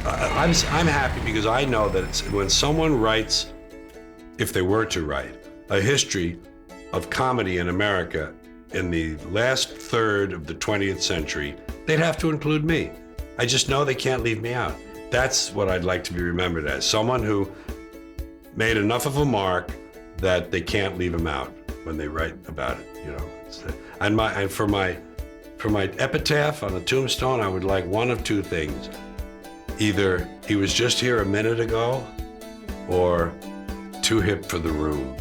I'm happy because I know that it's when someone writes, if they were to write, a history of comedy in America in the last third of the 20th century, they'd have to include me. I just know they can't leave me out. That's what I'd like to be remembered as, someone who made enough of a mark that they can't leave him out when they write about it, you know. And for my epitaph on the tombstone, I would like one of two things. Either he was just here a minute ago, or too hip for the room.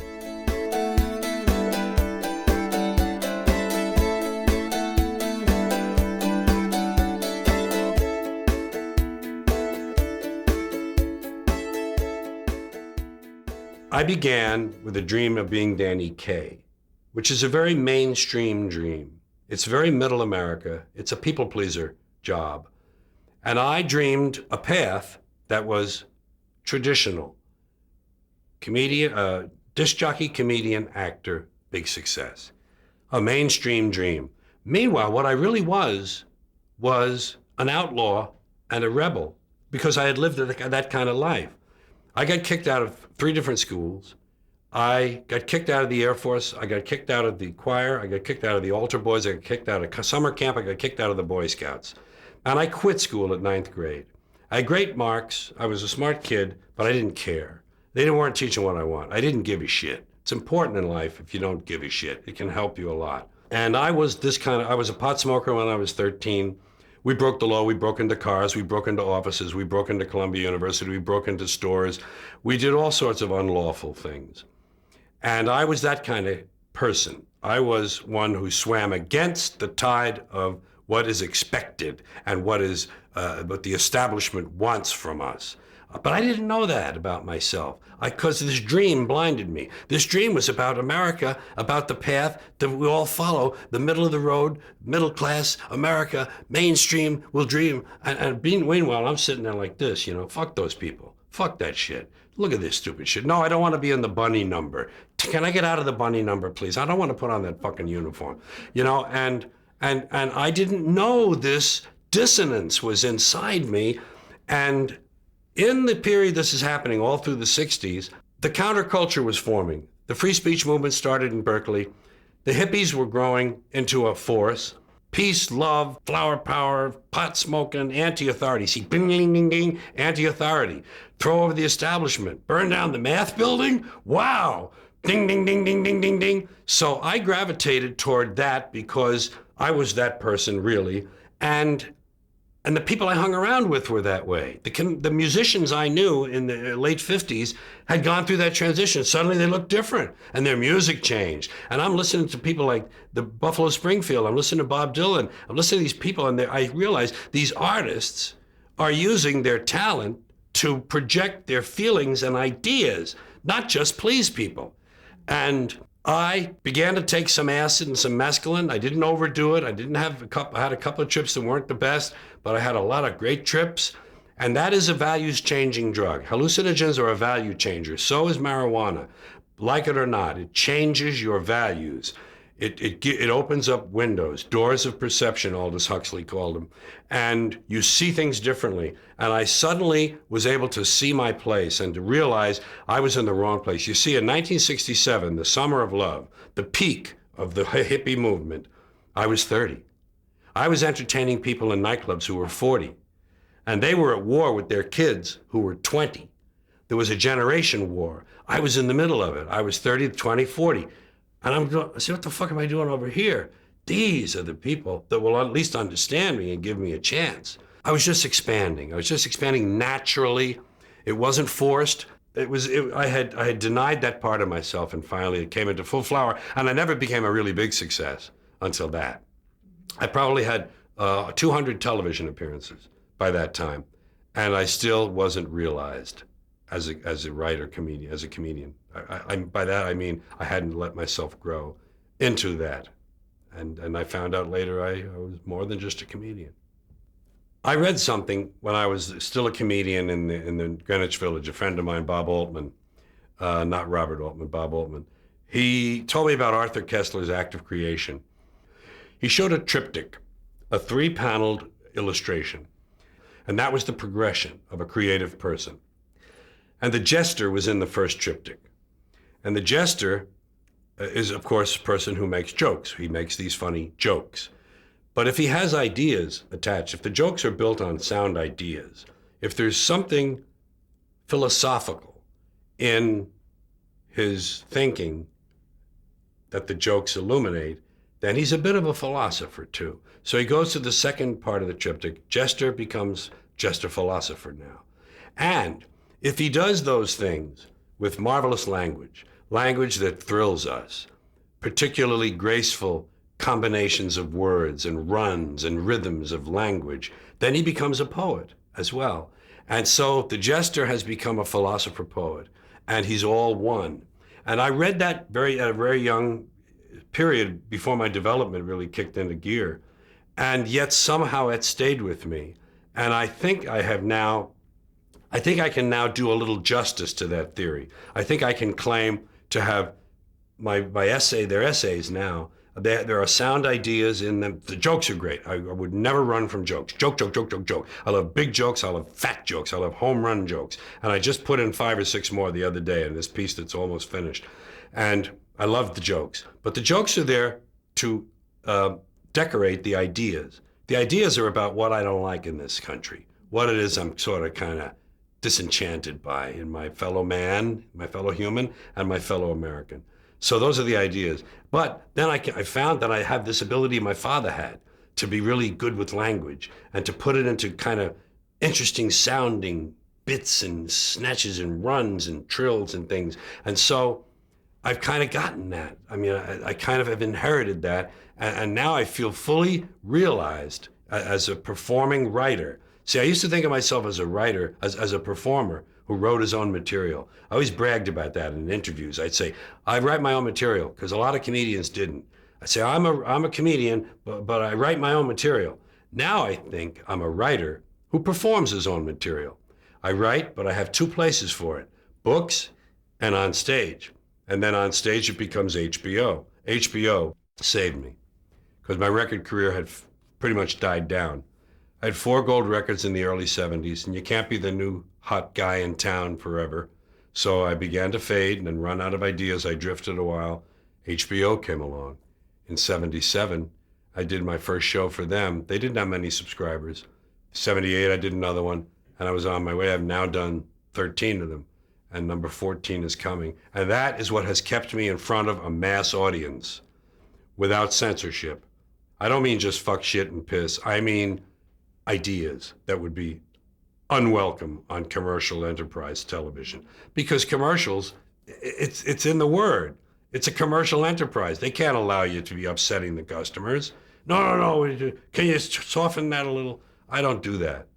I began with a dream of being Danny Kaye, which is a very mainstream dream. It's very middle America. It's a people pleaser job. And I dreamed a path that was traditional. Comedian, disc jockey, comedian, actor, big success. A mainstream dream. Meanwhile, what I really was an outlaw and a rebel because I had lived that kind of life. I got kicked out of 3 different schools. I got kicked out of the Air Force. I got kicked out of the choir. I got kicked out of the altar boys. I got kicked out of summer camp. I got kicked out of the Boy Scouts. And I quit school at 9th grade. I had great marks. I was a smart kid, but I didn't care. They weren't teaching what I want. I didn't give a shit. It's important in life if you don't give a shit. It can help you a lot. And I was I was a pot smoker when I was 13. We broke the law. We broke into cars. We broke into offices. We broke into Columbia University. We broke into stores. We did all sorts of unlawful things. And I was that kind of person. I was one who swam against the tide of what is expected and what the establishment wants from us. But I didn't know that about myself because this dream blinded me. This dream was about America, about the path that we all follow, the middle of the road, middle class America, mainstream will dream. And meanwhile, I'm sitting there like this, you know, fuck those people. Fuck that shit. Look at this stupid shit. No, I don't want to be in the bunny number. Can I get out of the bunny number, please? I don't want to put on that fucking uniform. You know, and I didn't know this dissonance was inside me. And in the period this is happening, all through the 60s, the counterculture was forming. The free speech movement started in Berkeley. The hippies were growing into a force. Peace, love, flower power, pot smoking, anti-authority. See, ding, ding, ding, ding, anti-authority. Throw over the establishment. Burn down the math building? Wow. Ding, ding, ding, ding, ding, ding, ding. So I gravitated toward that because I was that person, really. And the people I hung around with were that way. The musicians I knew in the late 50s had gone through that transition. Suddenly they looked different and their music changed. And I'm listening to people like the Buffalo Springfield. I'm listening to Bob Dylan. I'm listening to these people and I realize these artists are using their talent to project their feelings and ideas, not just please people. And I began to take some acid and some mescaline. I didn't overdo it. I had a couple of trips that weren't the best, but I had a lot of great trips. And that is a values-changing drug. Hallucinogens are a value changer. So is marijuana. Like it or not, it changes your values. It opens up windows, doors of perception, Aldous Huxley called them. And you see things differently. And I suddenly was able to see my place and to realize I was in the wrong place. You see, in 1967, the summer of love, the peak of the hippie movement, I was 30. I was entertaining people in nightclubs who were 40. And they were at war with their kids who were 20. There was a generation war. I was in the middle of it. I was 30, 20, 40. And I said, what the fuck am I doing over here? These are the people that will at least understand me and give me a chance. I was just expanding. I was just expanding naturally. It wasn't forced. I had denied that part of myself, and finally it came into full flower. And I never became a really big success until that. I probably had 200 television appearances by that time, and I still wasn't realized as a writer, comedian, as a comedian. By that I mean I hadn't let myself grow into that, and I found out later I was more than just a comedian. I read something when I was still a comedian in the Greenwich Village. A friend of mine, Bob Altman, not Robert Altman, Bob Altman. He told me about Arthur Koestler's act of creation. He showed a triptych, a 3-paneled illustration. And that was the progression of a creative person. And the jester was in the first triptych. And the jester is, of course, a person who makes jokes. He makes these funny jokes. But if he has ideas attached, if the jokes are built on sound ideas, if there's something philosophical in his thinking that the jokes illuminate, then he's a bit of a philosopher too. So he goes to the second part of the triptych. Jester becomes jester philosopher now. And if he does those things with marvelous language, language that thrills us, particularly graceful combinations of words and runs and rhythms of language, then he becomes a poet as well. And so the jester has become a philosopher poet, and he's all one. And I read that at a very young period before my development really kicked into gear. And yet somehow it stayed with me. And I think I can now do a little justice to that theory. I think I can claim to have their essays now. There are sound ideas in them. The jokes are great. I would never run from jokes. Joke. I love big jokes. I love fat jokes. I love home run jokes. And I just put in 5 or 6 more the other day in this piece that's almost finished. And I love the jokes. But the jokes are there to decorate the ideas. The ideas are about what I don't like in this country, what it is I'm sort of kind of disenchanted by in my fellow man, my fellow human, and my fellow American. So those are the ideas. But then I found that I have this ability my father had to be really good with language and to put it into kind of interesting sounding bits and snatches and runs and trills and things. And so I've kind of gotten that. I mean, I kind of have inherited that. And now I feel fully realized as a performing writer. See, I used to think of myself as a writer, as a performer who wrote his own material. I always bragged about that in interviews. I'd say, I write my own material, because a lot of comedians didn't. I'd say, I'm a comedian, but I write my own material. Now I think I'm a writer who performs his own material. I write, but I have 2 places for it, books and on stage. And then on stage it becomes HBO. HBO saved me, because my record career had pretty much died down. I had 4 gold records in the early 70s, and you can't be the new hot guy in town forever. So I began to fade and then run out of ideas. I drifted a while. HBO came along. In 77, I did my first show for them. They didn't have many subscribers. 78, I did another one, and I was on my way. I've now done 13 of them, and number 14 is coming. And that is what has kept me in front of a mass audience without censorship. I don't mean just fuck, shit, and piss. I mean ideas that would be unwelcome on commercial enterprise television, because commercials, it's in the word. It's a commercial enterprise. They can't allow you to be upsetting the customers. No. Can you soften that a little? I don't do that.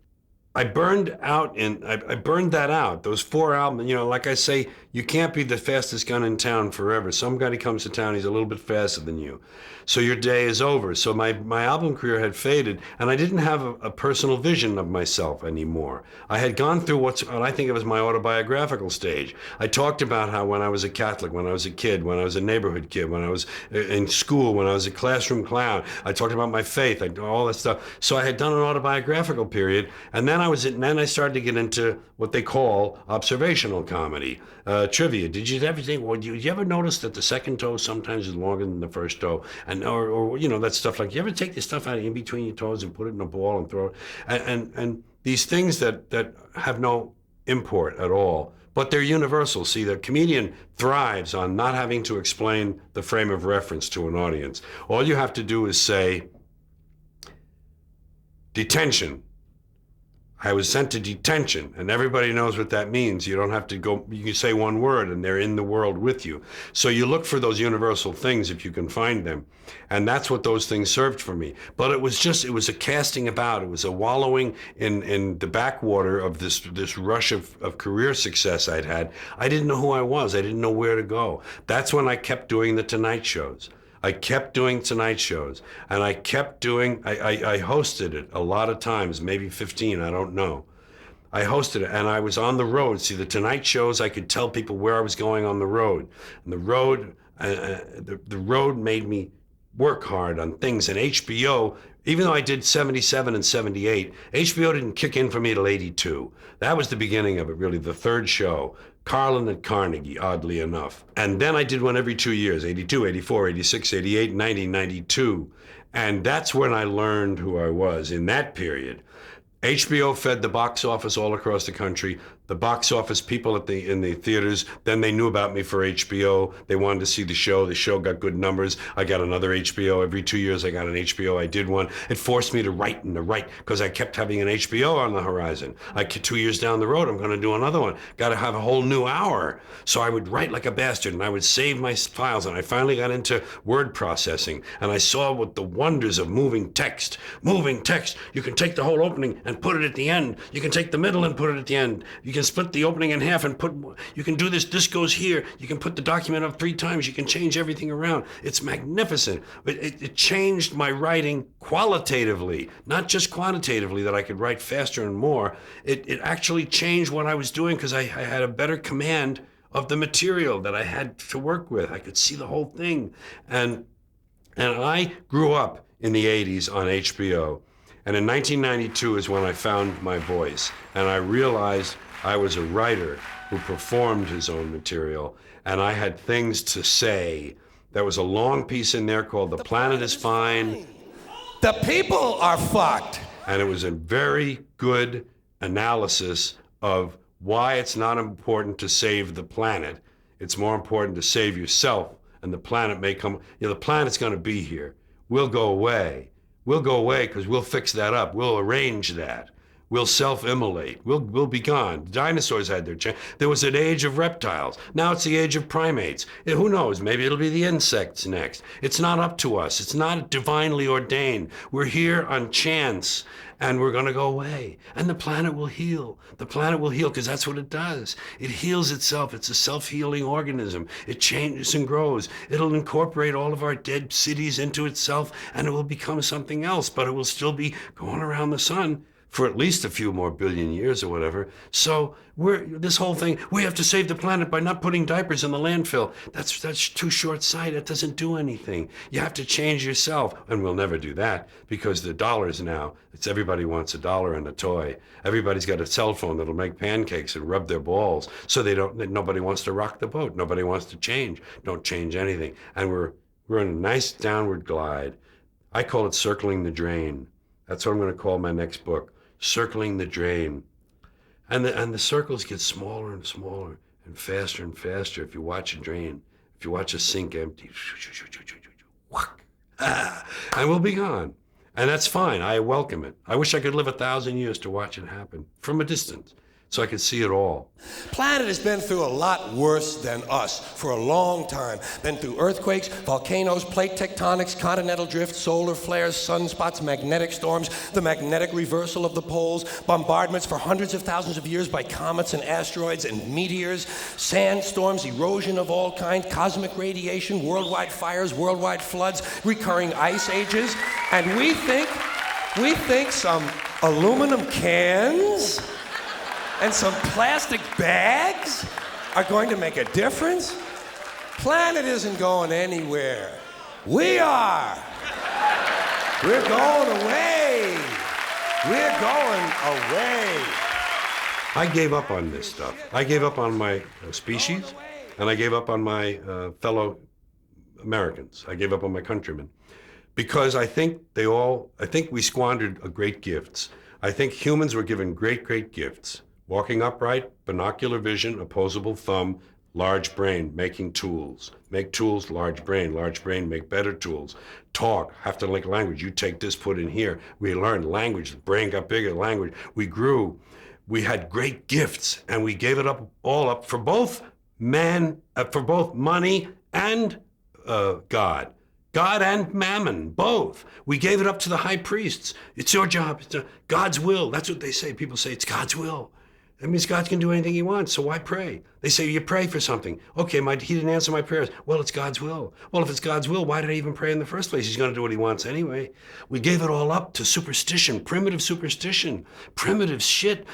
I burned that out. Those 4 albums, like I say, you can't be the fastest gun in town forever. Some guy comes to town, he's a little bit faster than you. So your day is over. So my album career had faded, and I didn't have a personal vision of myself anymore. I had gone through what I think of as my autobiographical stage. I talked about how when I was a Catholic, when I was a kid, when I was a neighborhood kid, when I was in school, when I was a classroom clown, I talked about my faith, all that stuff. So I had done an autobiographical period, and then I started to get into what they call observational comedy, trivia. Did you ever think? Well, did you ever notice that the second toe sometimes is longer than the first toe, and or that stuff like? You ever take the stuff out in between your toes and put it in a ball and throw it? And these things that have no import at all, but they're universal. See, the comedian thrives on not having to explain the frame of reference to an audience. All you have to do is say, detention. I was sent to detention, and everybody knows what that means. You don't have to go, you can say one word and they're in the world with you. So you look for those universal things if you can find them. And that's what those things served for me. But it was a casting about. It was a wallowing in the backwater of this rush of career success I'd had. I didn't know who I was. I didn't know where to go. That's when I kept doing the Tonight Shows. I kept doing Tonight Shows, and I hosted it a lot of times, maybe 15, I don't know. I hosted it, and I was on the road. See, the Tonight Shows, I could tell people where I was going on the road. And the road made me work hard on things, and HBO Even though I did 77 and 78, HBO didn't kick in for me till 82. That was the beginning of it, really, the third show. Carlin at Carnegie, oddly enough. And then I did one every 2 years, 82, 84, 86, 88, 90, 92. And that's when I learned who I was in that period. HBO fed the box office all across the country. The box office people in the theaters, then they knew about me for HBO. They wanted to see the show. The show got good numbers. I got another HBO. Every 2 years I got an HBO. I did one. It forced me to write and to write because I kept having an HBO on the horizon. 2 years down the road, I'm going to do another one. Got to have a whole new hour. So I would write like a bastard and I would save my files. And I finally got into word processing and I saw what the wonders of moving text. Moving text. You can take the whole opening and put it at the end. You can take the middle and put it at the end. You can split the opening in half and you can do this goes here. You can put the document up 3 times. You can change everything around. It's magnificent. It changed my writing qualitatively, not just quantitatively, that I could write faster and more. It actually changed what I was doing because I had a better command of the material that I had to work with. I could see the whole thing. And I grew up in the 80s on HBO. And in 1992 is when I found my voice. And I realized I was a writer who performed his own material. And I had things to say. There was a long piece in there called The Planet is Fine. The people are fucked. And it was a very good analysis of why it's not important to save the planet. It's more important to save yourself. And the planet may come, the planet's going to be here. We'll go away. We'll go away because we'll fix that up. We'll arrange that. We'll self-immolate. We'll be gone. Dinosaurs had their chance. There was an age of reptiles. Now it's the age of primates. Who knows? Maybe it'll be the insects next. It's not up to us. It's not divinely ordained. We're here on chance, and we're going to go away. And the planet will heal. The planet will heal because that's what it does. It heals itself. It's a self-healing organism. It changes and grows. It'll incorporate all of our dead cities into itself, and it will become something else, but it will still be going around the sun for at least a few more billion years or whatever. So this whole thing, we have to save the planet by not putting diapers in the landfill. That's too short-sighted. It doesn't do anything. You have to change yourself. And we'll never do that because the dollars now, everybody wants a dollar and a toy. Everybody's got a cell phone that'll make pancakes and rub their balls. So nobody wants to rock the boat. Nobody wants to change. Don't change anything. And we're in a nice downward glide. I call it circling the drain. That's what I'm going to call my next book. Circling the drain. And the circles get smaller and smaller and faster if you watch a drain. If you watch a sink empty, and we'll be gone. And that's fine. I welcome it. I wish I could live 1,000 years to watch it happen from a distance so I could see it all. Planet has been through a lot worse than us for a long time. Been through earthquakes, volcanoes, plate tectonics, continental drift, solar flares, sunspots, magnetic storms, the magnetic reversal of the poles, bombardments for hundreds of thousands of years by comets and asteroids and meteors, sandstorms, erosion of all kinds, cosmic radiation, worldwide fires, worldwide floods, recurring ice ages. And we think some aluminum cans and some plastic bags are going to make a difference? Planet isn't going anywhere. We are. We're going away. We're going away. I gave up on this stuff. I gave up on my species, and I gave up on my fellow Americans. I gave up on my countrymen. Because I think we squandered great gifts. I think humans were given great, great gifts. Walking upright, binocular vision, opposable thumb, large brain, making tools. Make tools, large brain, make better tools. Talk, have to like language. You take this, put in here. We learned language, the brain got bigger, language. We grew. We had great gifts, and we gave it all up for both money and God. God and mammon, both. We gave it up to the high priests. It's your job. It's God's will. That's what they say. People say it's God's will. That means God can do anything he wants, so why pray? They say, you pray for something. Okay, he didn't answer my prayers. Well, it's God's will. Well, if it's God's will, why did I even pray in the first place? He's going to do what he wants anyway. We gave it all up to superstition, primitive shit.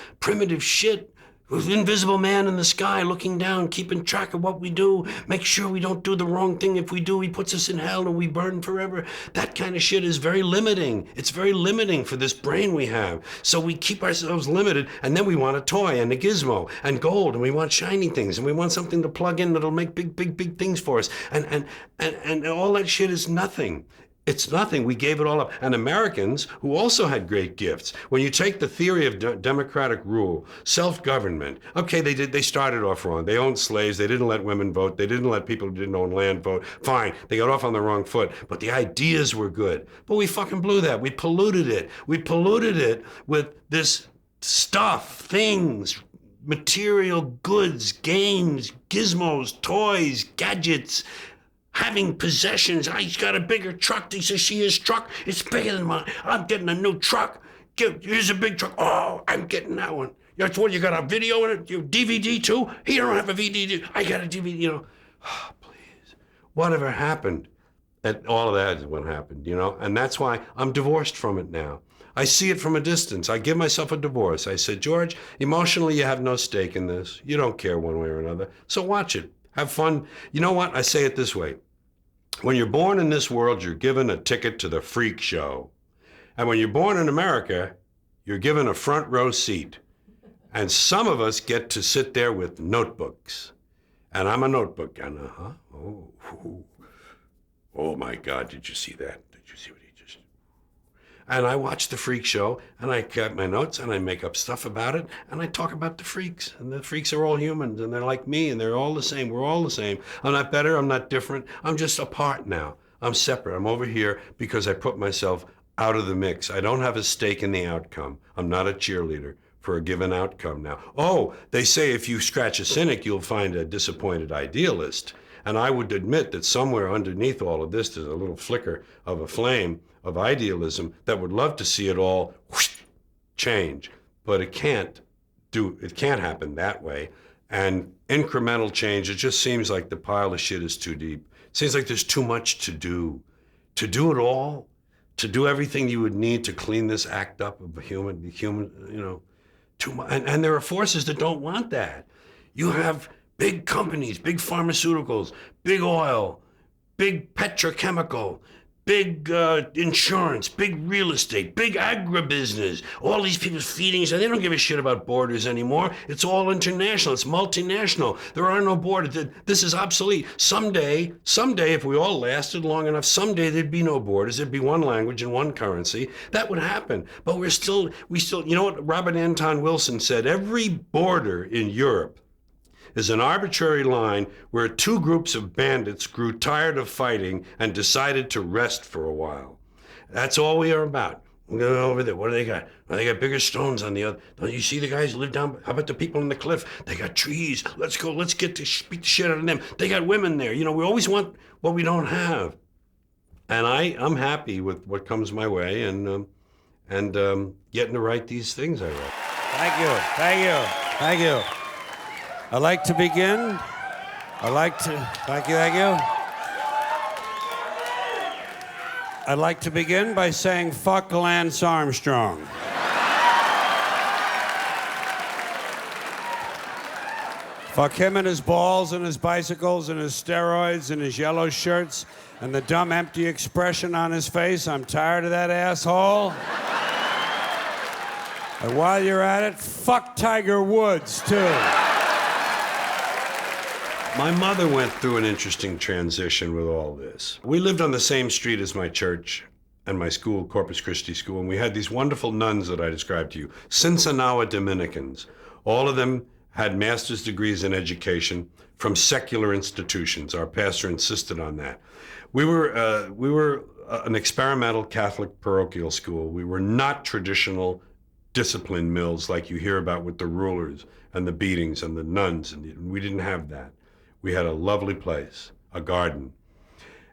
Invisible man in the sky looking down, keeping track of what we do, make sure we don't do the wrong thing. If we do, he puts us in hell and we burn forever. That kind of shit is very limiting. It's very limiting for this brain we have. So we keep ourselves limited, and then we want a toy and a gizmo and gold, and we want shiny things, and we want something to plug in that'll make big things for us. And all that shit is nothing. It's nothing. We gave it all up. And Americans, who also had great gifts, when you take the theory of democratic rule, self-government, okay, they started off wrong. They owned slaves. They didn't let women vote. They didn't let people who didn't own land vote. Fine. They got off on the wrong foot. But the ideas were good. But we fucking blew that. We polluted it. We polluted it with this stuff, things, material goods, games, gizmos, toys, gadgets, having possessions. He's got a bigger truck. He says, see his truck? It's bigger than mine. I'm getting a new truck. Here's a big truck. Oh, I'm getting that one. That's what, you got a video in it? You DVD too? He don't have a DVD. I got a DVD, Oh, please. Whatever happened? And all of that is what happened, And that's why I'm divorced from it now. I see it from a distance. I give myself a divorce. I said, George, emotionally, you have no stake in this. You don't care one way or another. So watch it. Have fun. You know what? I say it this way. When you're born in this world, you're given a ticket to the freak show. And when you're born in America, you're given a front row seat. And some of us get to sit there with notebooks. And I'm a notebook. And oh my God, did you see that? Did you see what he just... And I watch the freak show, and I got my notes, and I make up stuff about it, and I talk about the freaks. And the freaks are all humans, and they're like me, and they're all the same. We're all the same. I'm not better. I'm not different. I'm just apart now. I'm separate. I'm over here because I put myself out of the mix. I don't have a stake in the outcome. I'm not a cheerleader for a given outcome now. Oh, they say if you scratch a cynic, you'll find a disappointed idealist. And I would admit that somewhere underneath all of this, there's a little flicker of a flame of idealism that would love to see it all whoosh, change. But it can't happen that way. And incremental change, it just seems like the pile of shit is too deep. It seems like there's too much to do. To do it all, to do everything you would need to clean this act up of a human, too much. And there are forces that don't want that. You have big companies, big pharmaceuticals, big oil, big petrochemical, big insurance, big real estate, big agribusiness. All these people feeding each other. They don't give a shit about borders anymore. It's all international. It's multinational. There are no borders. This is obsolete. Someday, if we all lasted long enough, someday there'd be no borders. There'd be one language and one currency. That would happen. But we still, you know what Robert Anton Wilson said? Every border in Europe is an arbitrary line where two groups of bandits grew tired of fighting and decided to rest for a while. That's all we are about. We're going over there. What do they got? Well, they got bigger stones on the other. Don't you see the guys who live down? How about the people on the cliff? They got trees. Let's go. Let's get to beat the shit out of them. They got women there. We always want what we don't have. And I'm happy with what comes my way and getting to write these things I write. Thank you. I'd like to begin. Thank you. I'd like to begin by saying, fuck Lance Armstrong. Fuck him and his balls and his bicycles and his steroids and his yellow shirts and the dumb, empty expression on his face. I'm tired of that asshole. And while you're at it, fuck Tiger Woods, too. My mother went through an interesting transition with all this. We lived on the same street as my church and my school, Corpus Christi School, and we had these wonderful nuns that I described to you, Sinsanawa Dominicans. All of them had master's degrees in education from secular institutions. Our pastor insisted on that. We were an experimental Catholic parochial school. We were not traditional discipline mills like you hear about with the rulers and the beatings and the nuns, and we didn't have that. We had a lovely place, a garden.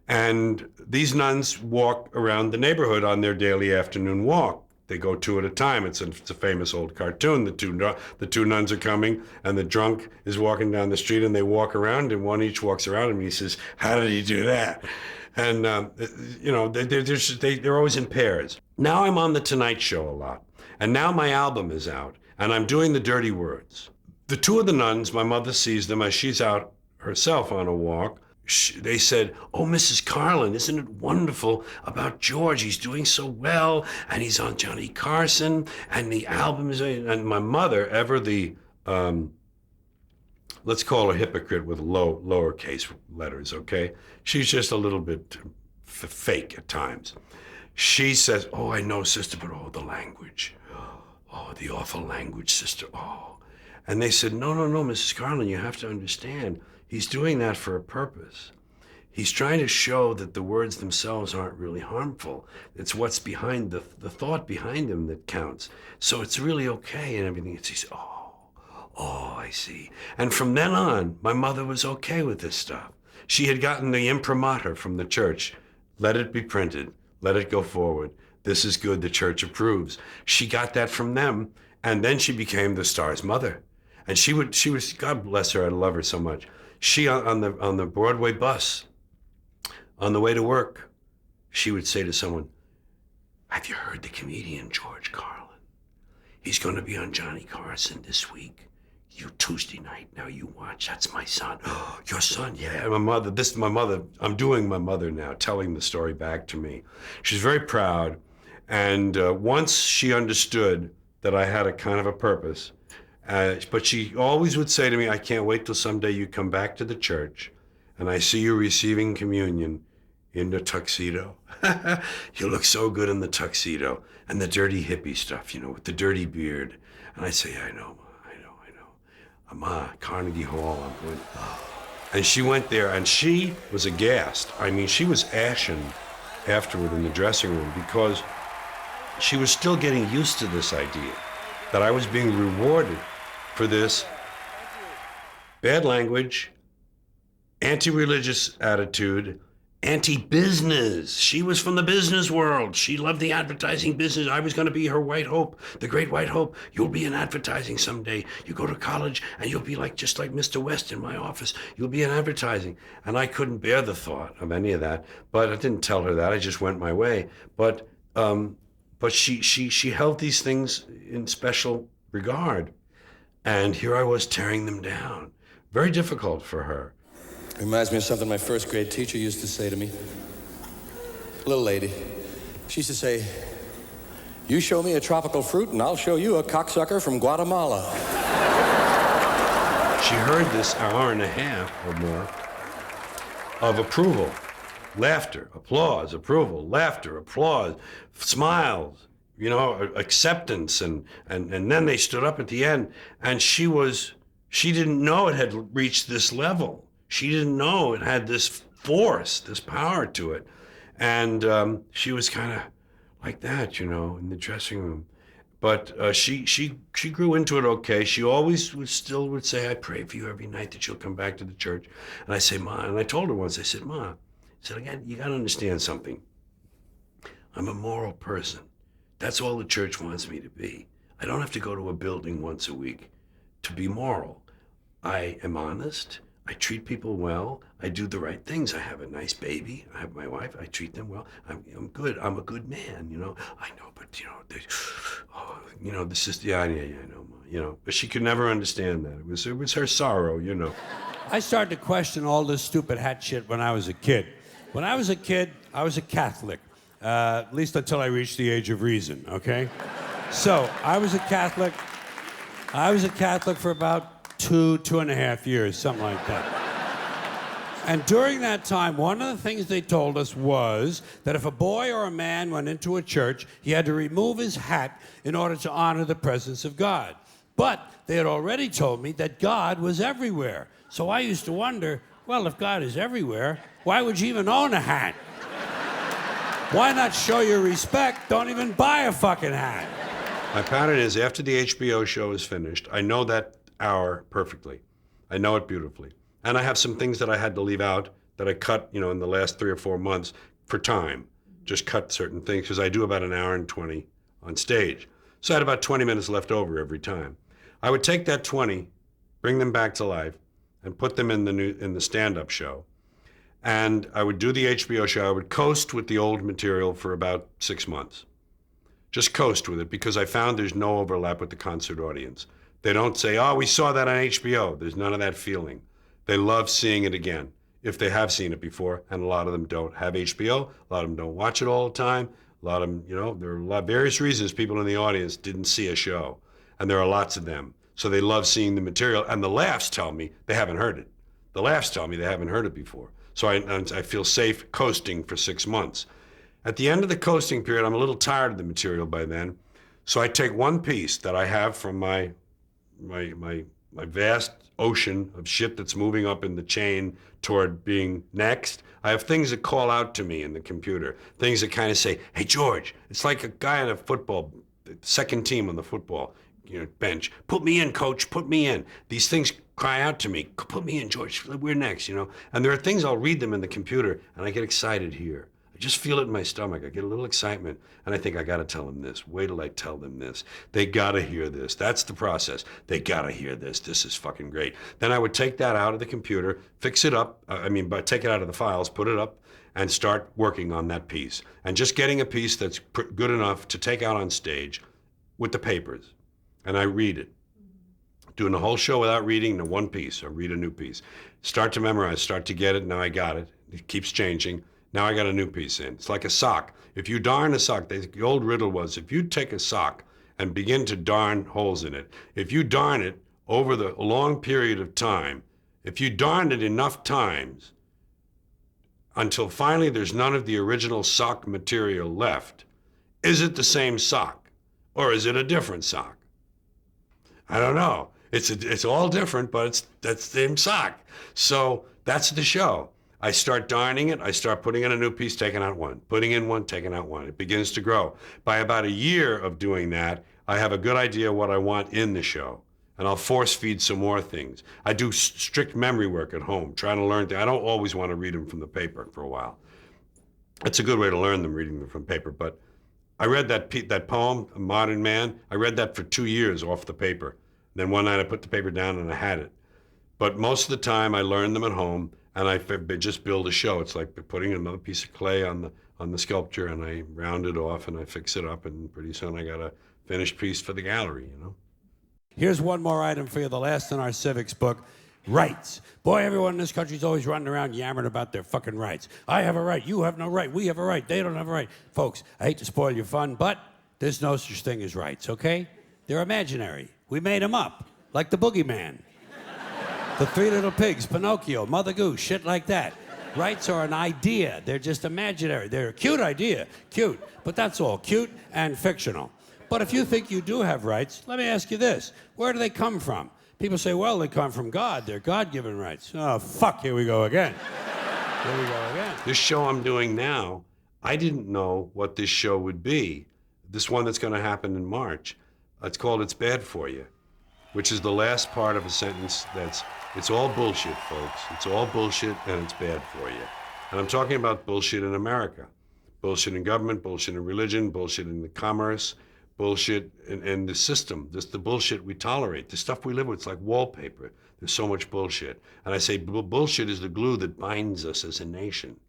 And these nuns walk around the neighborhood on their daily afternoon walk. They go two at a time. It's a famous old cartoon. The two nuns are coming, and the drunk is walking down the street, and they walk around, and one each walks around him, and he says, how did he do that? And, they're always in pairs. Now I'm on The Tonight Show a lot, and now my album is out, and I'm doing the dirty words. The two of the nuns, my mother sees them as she's out herself on a walk. They said, "Oh, Mrs. Carlin, isn't it wonderful about George? He's doing so well, and he's on Johnny Carson, and the album is..." And my mother, ever the, let's call her hypocrite with lowercase letters, okay? She's just a little bit fake at times. She says, "Oh, I know, sister, but oh, the language. Oh, the awful language, sister, oh." And they said, no, Mrs. Carlin, you have to understand. He's doing that for a purpose. He's trying to show that the words themselves aren't really harmful. It's what's behind the thought behind them that counts. So it's really okay and everything. She said, oh, I see. And from then on, my mother was okay with this stuff. She had gotten the imprimatur from the church. Let it be printed. Let it go forward. This is good. The church approves. She got that from them. And then she became the star's mother. And she was, God bless her, I love her so much. She, on the Broadway bus, on the way to work, she would say to someone, "Have you heard the comedian George Carlin? He's going to be on Johnny Carson this week. You Tuesday night, now you watch. That's my son." "Oh, your son?" "Yeah, my mother. I'm doing my mother now, telling the story back to me." She's very proud. And once she understood that I had a kind of a purpose, but she always would say to me, "I can't wait till someday you come back to the church and I see you receiving communion in the tuxedo. You look so good in the tuxedo and the dirty hippie stuff, with the dirty beard." And I say, "I know. Ma, Carnegie Hall, I'm going." And she went there and she was aghast. I mean, she was ashen afterward in the dressing room because she was still getting used to this idea that I was being rewarded for this bad language, anti-religious attitude, anti-business. She was from the business world. She loved the advertising business. I was going to be her white hope, the great white hope. "You'll be in advertising someday. You go to college and you'll be just like Mr. West in my office. You'll be in advertising." And I couldn't bear the thought of any of that. But I didn't tell her that. I just went my way. But she held these things in special regard. And here I was tearing them down. Very difficult for her. Reminds me of something my first grade teacher used to say to me. Little lady. She used to say, "You show me a tropical fruit and I'll show you a cocksucker from Guatemala." She heard this hour and a half or more of approval, laughter, applause, approval, laughter, applause, smiles, acceptance. And then they stood up at the end and she didn't know it had reached this level. She didn't know it had this force, this power to it. And she was kind of like that, in the dressing room. But she grew into it okay. She always would say, "I pray for you every night that you'll come back to the church." And I say, "Ma," and I told her once, I said, "Ma," you got to understand something. I'm a moral person. That's all the church wants me to be. I don't have to go to a building once a week to be moral. I am honest. I treat people well. I do the right things. I have a nice baby. I have my wife. I treat them well. I'm good. I'm a good man, I know, but, this is, yeah, I know, But she could never understand that. It was her sorrow, I started to question all this stupid hat shit when I was a kid. When I was a kid, I was a Catholic, at least until I reached the age of reason, okay? So I was a Catholic for about 2.5 years, something like that. And during that time, one of the things they told us was that if a boy or a man went into a church, he had to remove his hat in order to honor the presence of God. But they had already told me that God was everywhere. So I used to wonder, well, if God is everywhere, why would you even own a hat? Why not show your respect? Don't even buy a fucking hat. My pattern is after the HBO show is finished, I know that hour perfectly. I know it beautifully. And I have some things that I had to leave out that I cut, in the last 3 or 4 months for time. Just cut certain things because I do about an hour and 20 on stage. So I had about 20 minutes left over every time. I would take that 20, bring them back to life, and put them in the stand-up show. And I would do the HBO show. I would coast with the old material for about 6 months. Just coast with it because I found there's no overlap with the concert audience. They don't say, oh, we saw that on HBO. There's none of that feeling. They love seeing it again, if they have seen it before, and a lot of them don't have HBO. A lot of them don't watch it all the time. A lot of them, there are various reasons people in the audience didn't see a show, and there are lots of them. So they love seeing the material, and the laughs tell me they haven't heard it. The laughs tell me they haven't heard it before. So I feel safe coasting for 6 months. At the end of the coasting period, I'm a little tired of the material by then, so I take one piece that I have from my vast ocean of shit that's moving up in the chain toward being next. I have things that call out to me in the computer, things that kind of say, hey, George, it's like a guy on a football, second team on the football bench. Put me in, coach, put me in. These things cry out to me, put me in, George, we're next, And there are things, I'll read them in the computer, and I get excited here. I just feel it in my stomach. I get a little excitement, and I think, I gotta tell them this. Wait till I tell them this. They gotta hear this. That's the process. They gotta hear this. This is fucking great. Then I would take that out of the computer, fix it up, take it out of the files, put it up, and start working on that piece. And just getting a piece that's good enough to take out on stage with the papers. And I read it. Doing the whole show without reading the one piece, or read a new piece. Start to memorize, start to get it, now I got it. It keeps changing. Now I got a new piece in. It's like a sock. If you darn a sock, the old riddle was, if you take a sock and begin to darn holes in it, if you darn it over the long period of time, if you darn it enough times until finally there's none of the original sock material left, is it the same sock or is it a different sock? I don't know. It's all different, but that's the same sock. So that's the show. I start darning it. I start putting in a new piece, taking out one, putting in one, taking out one. It begins to grow. By about a year of doing that, I have a good idea what I want in the show, and I'll force feed some more things. I do strict memory work at home, trying to learn things. I don't always want to read them from the paper for a while. It's a good way to learn them, reading them from paper, but I read that poem, A Modern Man. I read that for 2 years off the paper. Then one night I put the paper down and I had it. But most of the time I learned them at home, and I just build a show. It's like putting another piece of clay on the sculpture, and I round it off and I fix it up, and pretty soon I got a finished piece for the gallery, Here's one more item for you, the last in our civics book. Rights. Boy, everyone in this country is always running around yammering about their fucking rights. I have a right, you have no right, we have a right, they don't have a right. Folks, I hate to spoil your fun, but there's no such thing as rights, okay? They're imaginary. We made them up, like the boogeyman. The Three Little Pigs, Pinocchio, Mother Goose, shit like that. Rights are an idea. They're just imaginary. They're a cute idea, cute, but that's all, cute and fictional. But if you think you do have rights, let me ask you this. Where do they come from? People say, well, they come from God. They're God-given rights. Oh, fuck, here we go again. Here we go again. This show I'm doing now, I didn't know what this show would be. This one that's going to happen in March. It's called It's Bad For You, which is the last part of a sentence it's all bullshit, folks. It's all bullshit and it's bad for you. And I'm talking about bullshit in America. Bullshit in government, bullshit in religion, bullshit in the commerce, bullshit in the system. Just the bullshit we tolerate, the stuff we live with. It's like wallpaper. There's so much bullshit. And I say bullshit is the glue that binds us as a nation.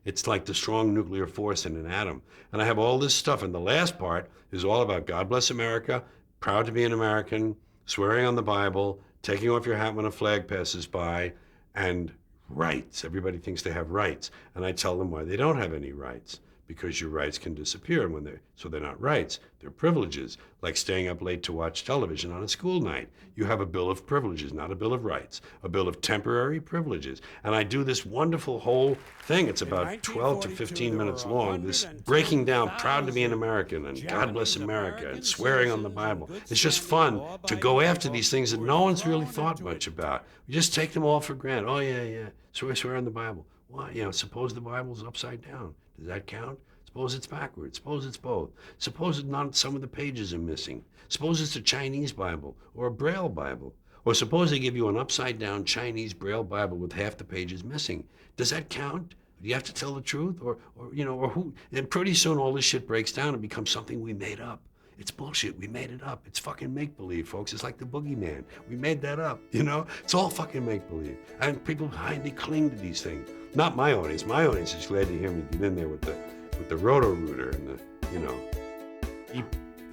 It's like the strong nuclear force in an atom. And I have all this stuff. And the last part is all about God bless America, proud to be an American, swearing on the Bible, taking off your hat when a flag passes by, and rights. Everybody thinks they have rights. And I tell them why they don't have any rights. Because your rights can disappear so they're not rights, they're privileges, like staying up late to watch television on a school night. You have a bill of privileges, not a bill of rights, a bill of temporary privileges. And I do this wonderful whole thing. It's about 12 to 15 minutes long, this breaking down proud to be an American and God bless America and swearing on the Bible. It's just fun to go after these things that no one's really thought much about. We just take them all for granted. Oh, yeah. So I swear on the Bible. Well, suppose the Bible's upside down. Does that count? Suppose it's backwards. Suppose it's both. Suppose some of the pages are missing. Suppose it's a Chinese Bible or a Braille Bible. Or suppose they give you an upside-down Chinese Braille Bible with half the pages missing. Does that count? Do you have to tell the truth? Or who? And pretty soon all this shit breaks down and becomes something we made up. It's bullshit. We made it up. It's fucking make-believe, folks. It's like the boogeyman. We made that up, It's all fucking make-believe. And people they cling to these things. Not my audience. My audience is glad to hear me get in there with the roto-rooter and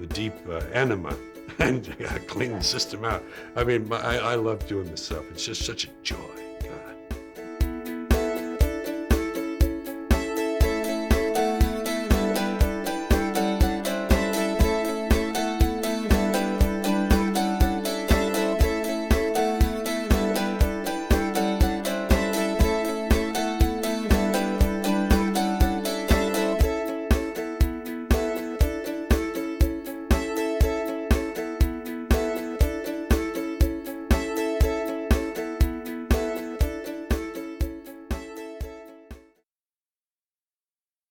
deep enema and clean the system out. I mean, I love doing this stuff. It's just such a joy.